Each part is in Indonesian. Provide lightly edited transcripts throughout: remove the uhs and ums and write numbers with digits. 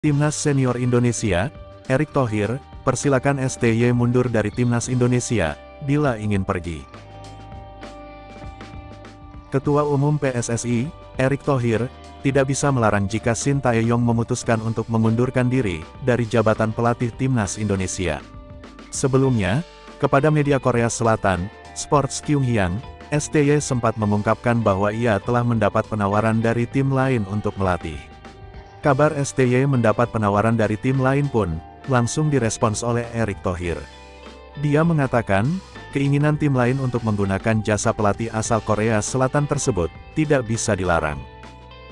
Timnas Senior Indonesia, Erick Thohir, persilakan STY mundur dari Timnas Indonesia, bila ingin pergi. Ketua Umum PSSI, Erick Thohir, tidak bisa melarang jika Shin Tae-yong memutuskan untuk mengundurkan diri dari jabatan pelatih Timnas Indonesia. Sebelumnya, kepada media Korea Selatan, Sports Kyunghyang, STY sempat mengungkapkan bahwa ia telah mendapat penawaran dari tim lain untuk melatih. Kabar STY mendapat penawaran dari tim lain pun, langsung direspons oleh Erick Thohir. Dia mengatakan, keinginan tim lain untuk menggunakan jasa pelatih asal Korea Selatan tersebut, tidak bisa dilarang.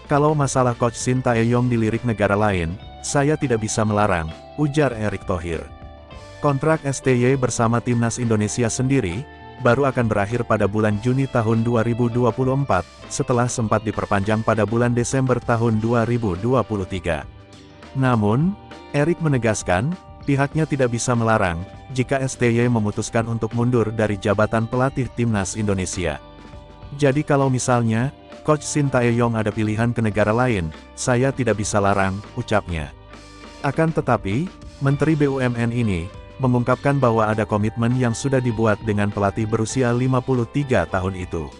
Kalau masalah Coach Shin Tae-yong dilirik negara lain, saya tidak bisa melarang, ujar Erick Thohir. Kontrak STY bersama Timnas Indonesia sendiri, baru akan berakhir pada bulan Juni tahun 2024, setelah sempat diperpanjang pada bulan Desember tahun 2023. Namun, Erick menegaskan, pihaknya tidak bisa melarang, jika STY memutuskan untuk mundur dari jabatan pelatih Timnas Indonesia. Jadi kalau misalnya, Coach Shin Tae-yong ada pilihan ke negara lain, saya tidak bisa larang, ucapnya. Akan tetapi, Menteri BUMN ini, mengungkapkan bahwa ada komitmen yang sudah dibuat dengan pelatih berusia 53 tahun itu.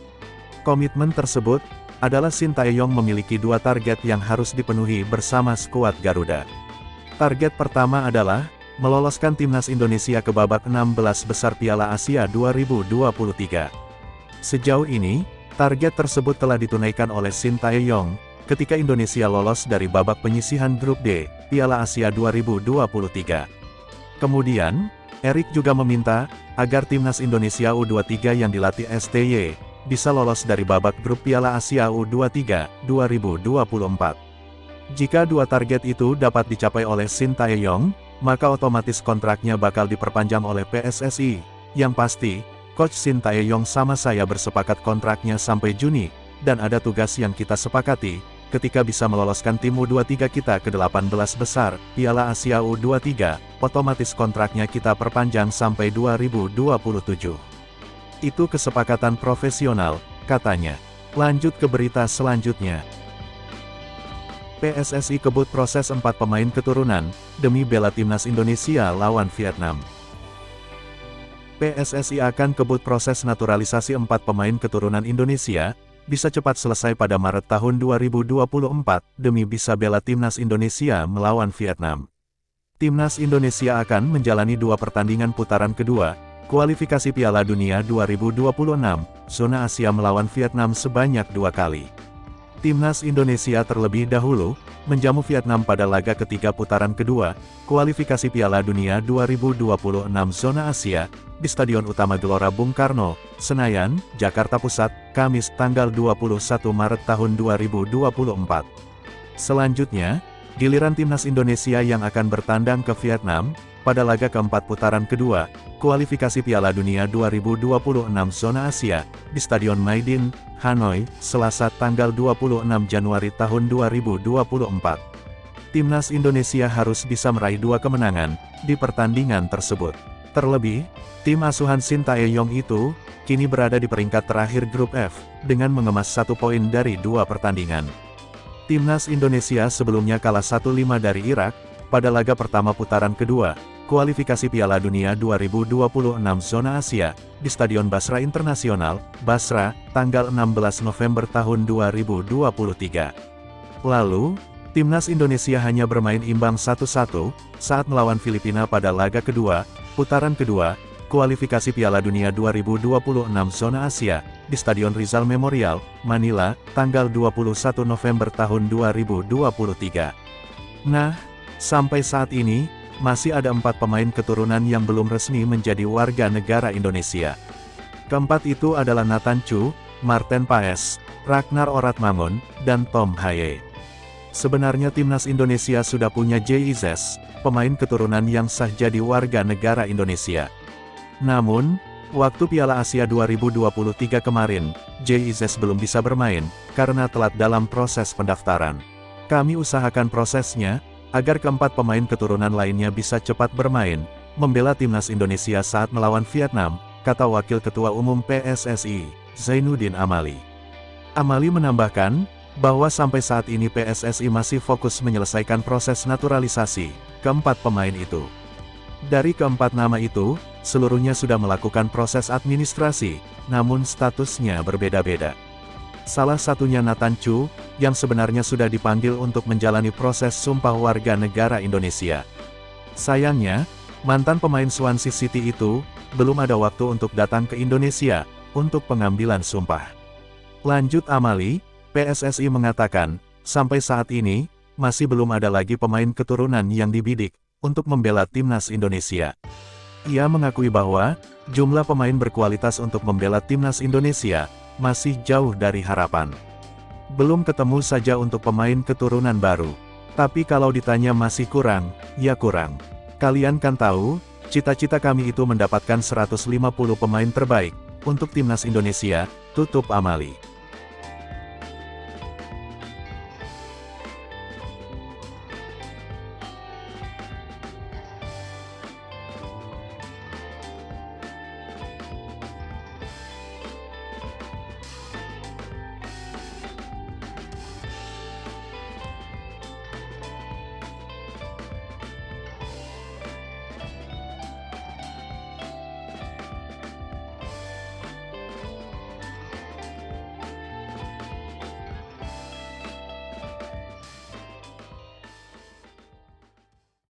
Komitmen tersebut, adalah Shin Tae-yong memiliki dua target yang harus dipenuhi bersama skuad Garuda. Target pertama adalah, meloloskan Timnas Indonesia ke babak 16 besar Piala Asia 2023. Sejauh ini, target tersebut telah ditunaikan oleh Shin Tae-yong, ketika Indonesia lolos dari babak penyisihan Grup D, Piala Asia 2023. Kemudian, Erick juga meminta, agar Timnas Indonesia U23 yang dilatih STY, bisa lolos dari babak grup Piala Asia U23, 2024. Jika dua target itu dapat dicapai oleh Shin Tae-yong, maka otomatis kontraknya bakal diperpanjang oleh PSSI. Yang pasti, Coach Shin Tae-yong sama saya bersepakat kontraknya sampai Juni, dan ada tugas yang kita sepakati, ketika bisa meloloskan tim U23 kita ke 18 besar, Piala Asia U23, otomatis kontraknya kita perpanjang sampai 2027. Itu kesepakatan profesional, katanya. Lanjut ke berita selanjutnya. PSSI kebut proses 4 pemain keturunan, demi bela Timnas Indonesia lawan Vietnam. PSSI akan kebut proses naturalisasi 4 pemain keturunan Indonesia, bisa cepat selesai pada Maret tahun 2024, demi bisa bela Timnas Indonesia melawan Vietnam. Timnas Indonesia akan menjalani 2 pertandingan putaran kedua, kualifikasi Piala Dunia 2026, zona Asia melawan Vietnam sebanyak 2 kali. Timnas Indonesia terlebih dahulu, menjamu Vietnam pada laga ketiga putaran kedua, kualifikasi Piala Dunia 2026 zona Asia, di Stadion Utama Gelora Bung Karno, Senayan, Jakarta Pusat, Kamis tanggal 21 Maret tahun 2024. Selanjutnya, giliran Timnas Indonesia yang akan bertandang ke Vietnam, pada laga keempat putaran kedua, kualifikasi Piala Dunia 2026 zona Asia, di Stadion Maidin, Hanoi, Selasa tanggal 26 Januari tahun 2024. Timnas Indonesia harus bisa meraih 2 kemenangan, di pertandingan tersebut. Terlebih, tim asuhan Shin Tae-yong itu, kini berada di peringkat terakhir Grup F, dengan mengemas 1 poin dari 2 pertandingan. Timnas Indonesia sebelumnya kalah 1-5 dari Irak, pada laga pertama putaran kedua, kualifikasi Piala Dunia 2026 zona Asia, di Stadion Basra Internasional, Basra, tanggal 16 November tahun 2023. Lalu, Timnas Indonesia hanya bermain imbang 1-1, saat melawan Filipina pada laga kedua, putaran kedua, kualifikasi Piala Dunia 2026 zona Asia, di Stadion Rizal Memorial, Manila, tanggal 21 November tahun 2023. Nah, sampai saat ini, masih ada 4 pemain keturunan yang belum resmi menjadi warga negara Indonesia. Keempat itu adalah Nathan Chu, Marten Paes, Ragnar Oratmangun, dan Tom Haye. Sebenarnya Timnas Indonesia sudah punya JIZES, pemain keturunan yang sah jadi warga negara Indonesia. Namun, waktu Piala Asia 2023 kemarin, JIZES belum bisa bermain, karena telat dalam proses pendaftaran. Kami usahakan prosesnya, agar keempat pemain keturunan lainnya bisa cepat bermain, membela Timnas Indonesia saat melawan Vietnam, kata Wakil Ketua Umum PSSI, Zainuddin Amali. Amali menambahkan, bahwa sampai saat ini PSSI masih fokus menyelesaikan proses naturalisasi keempat pemain itu. Dari keempat nama itu, seluruhnya sudah melakukan proses administrasi, namun statusnya berbeda-beda. Salah satunya Nathan Chu, yang sebenarnya sudah dipanggil untuk menjalani proses sumpah warga negara Indonesia. Sayangnya, mantan pemain Swansea City itu, belum ada waktu untuk datang ke Indonesia, untuk pengambilan sumpah. Lanjut Amali, PSSI mengatakan, sampai saat ini, masih belum ada lagi pemain keturunan yang dibidik, untuk membela timnas Indonesia. Ia mengakui bahwa, jumlah pemain berkualitas untuk membela timnas Indonesia, masih jauh dari harapan. Belum ketemu saja untuk pemain keturunan baru. Tapi kalau ditanya masih kurang, ya kurang. Kalian kan tahu, cita-cita kami itu mendapatkan 150 pemain terbaik, untuk timnas Indonesia, tutup Amali.